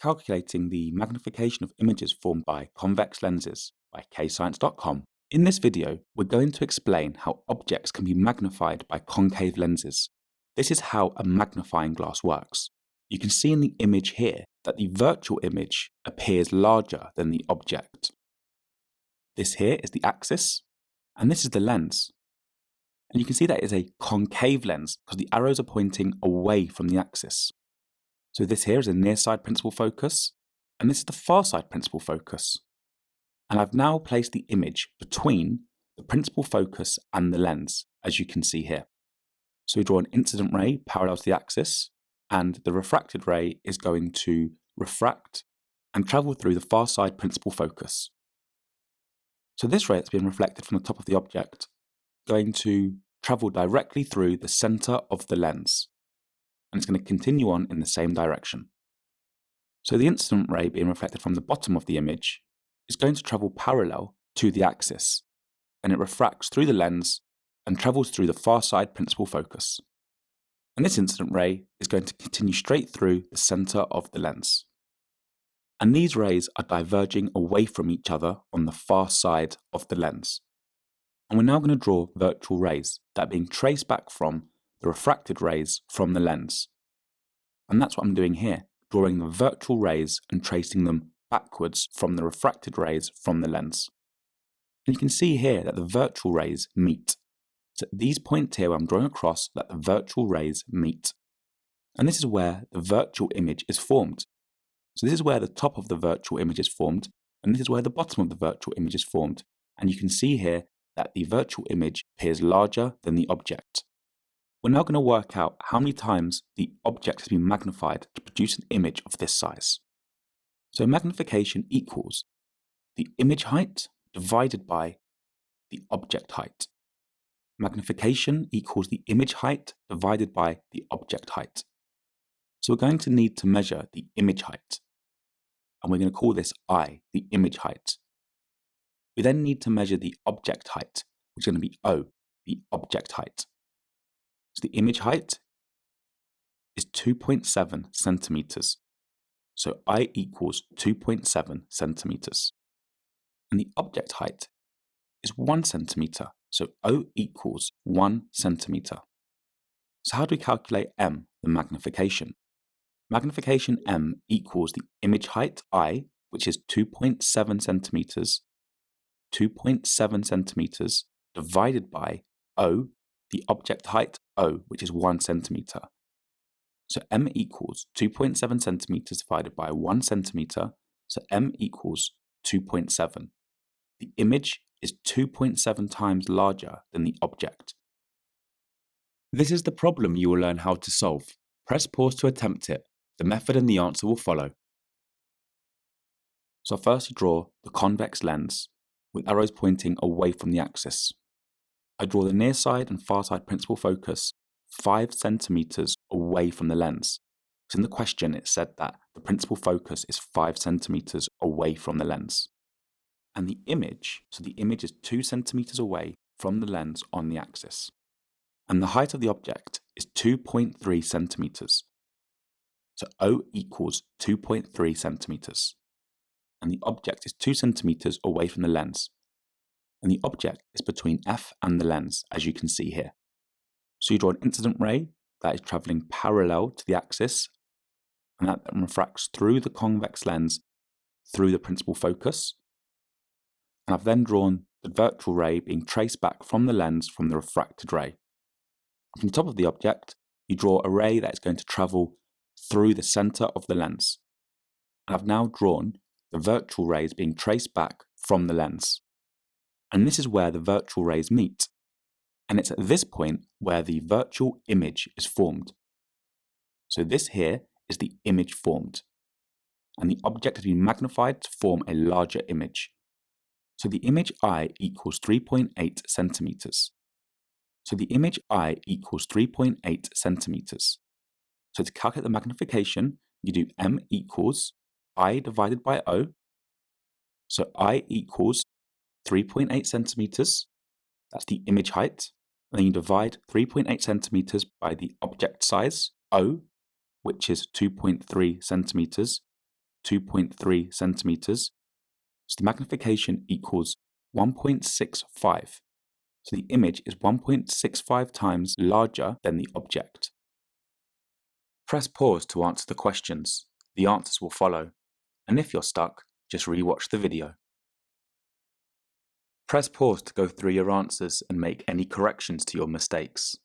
Calculating the magnification of images formed by convex lenses by KayScience.com. In this video, we're going to explain how objects can be magnified by concave lenses. This is how a magnifying glass works. You can see in the image here that the virtual image appears larger than the object. This here is the axis, and this is the lens. And you can see that it is a concave lens because the arrows are pointing away from the axis. So this here is a near side principal focus, and this is the far side principal focus. And I've now placed the image between the principal focus and the lens, as you can see here. So we draw an incident ray parallel to the axis, and the refracted ray is going to refract and travel through the far side principal focus. So this ray that's been reflected from the top of the object is going to travel directly through the center of the lens, and it's going to continue on in the same direction. So the incident ray being reflected from the bottom of the image is going to travel parallel to the axis, and it refracts through the lens and travels through the far side principal focus. And this incident ray is going to continue straight through the center of the lens. And these rays are diverging away from each other on the far side of the lens. And we're now going to draw virtual rays that are being traced back from the refracted rays from the lens. And that's what I'm doing here, drawing the virtual rays and tracing them backwards from the refracted rays from the lens. And you can see here that the virtual rays meet. So at these points here where I'm drawing across that the virtual rays meet. And this is where the virtual image is formed. So this is where the top of the virtual image is formed, and this is where the bottom of the virtual image is formed. And you can see here that the virtual image appears larger than the object. We're now going to work out how many times the object has been magnified to produce an image of this size. So magnification equals the image height divided by the object height. Magnification equals the image height divided by the object height. So we're going to need to measure the image height, and we're going to call this I, the image height. We then need to measure the object height, which is going to be O, the object height. So the image height is 2.7 centimeters. So I equals 2.7 centimeters. And the object height is 1 centimeter. So O equals 1 centimeter. So how do we calculate M, the magnification? Magnification M equals the image height I, which is 2.7 centimeters, 2.7 centimeters divided by O, the object height O, which is 1 centimeter. So M equals 2.7 centimeters divided by 1 centimeter, so M equals 2.7. The image is 2.7 times larger than the object. This is the problem you will learn how to solve. Press pause to attempt it. The method and the answer will follow. So I'll first draw the convex lens with arrows pointing away from the axis. I draw the near side and far side principal focus 5 centimeters away from the lens. So in the question it said that the principal focus is 5 centimeters away from the lens. And the image, so the image is 2 centimeters away from the lens on the axis. And the height of the object is 2.3 centimeters. So O equals 2.3 centimeters. And the object is 2 centimeters away from the lens. And the object is between F and the lens, as you can see here. So you draw an incident ray that is traveling parallel to the axis, and that refracts through the convex lens through the principal focus. And I've then drawn the virtual ray being traced back from the lens from the refracted ray. From the top of the object, you draw a ray that is going to travel through the center of the lens. And I've now drawn the virtual rays being traced back from the lens. And this is where the virtual rays meet. And it's at this point where the virtual image is formed. So this here is the image formed. And the object has been magnified to form a larger image. So the image I equals 3.8 centimeters. So the image I equals 3.8 centimeters. So to calculate the magnification, you do M equals I divided by O. So I equals 3.8 centimeters. That's the image height. And then you divide 3.8 centimeters by the object size, O, which is 2.3 centimeters. 2.3 centimeters. So the magnification equals 1.65. So the image is 1.65 times larger than the object. Press pause to answer the questions. The answers will follow. And if you're stuck, just rewatch the video. Press pause to go through your answers and make any corrections to your mistakes.